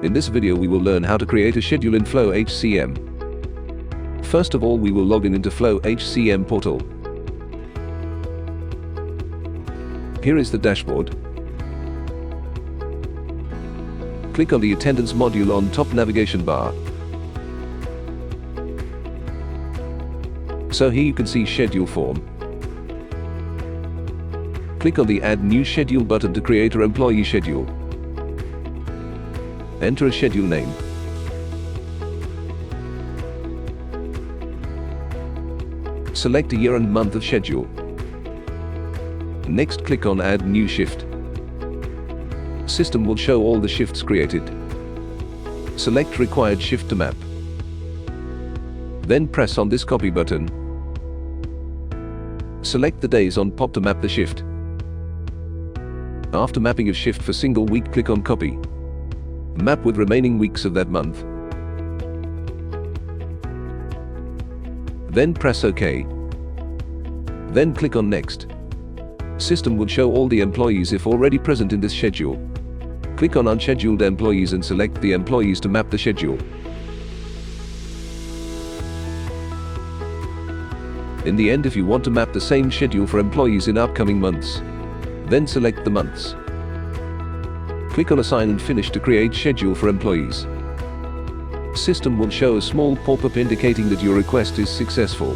In this video we will learn how to create a schedule in FlowHCM. First of all, we will log in into FlowHCM portal. Here is the dashboard. Click on the attendance module on top navigation bar. So here you can see schedule form. Click on the Add New Schedule button to create an employee schedule. Enter a schedule name. Select a year and month of schedule. Next, click on Add New Shift. System will show all the shifts created. Select required shift to map. Then press on this copy button. Select the days on pop to map the shift. After mapping a shift for single week, click on Copy. Map with remaining weeks of that month. Then press OK. Then click on Next. System will show all the employees if already present in this schedule. Click on Unscheduled Employees and select the employees to map the schedule. In the end, if you want to map the same schedule for employees in upcoming months, then select the months. Click on Assign and Finish to create schedule for employees. System will show a small pop-up indicating that your request is successful.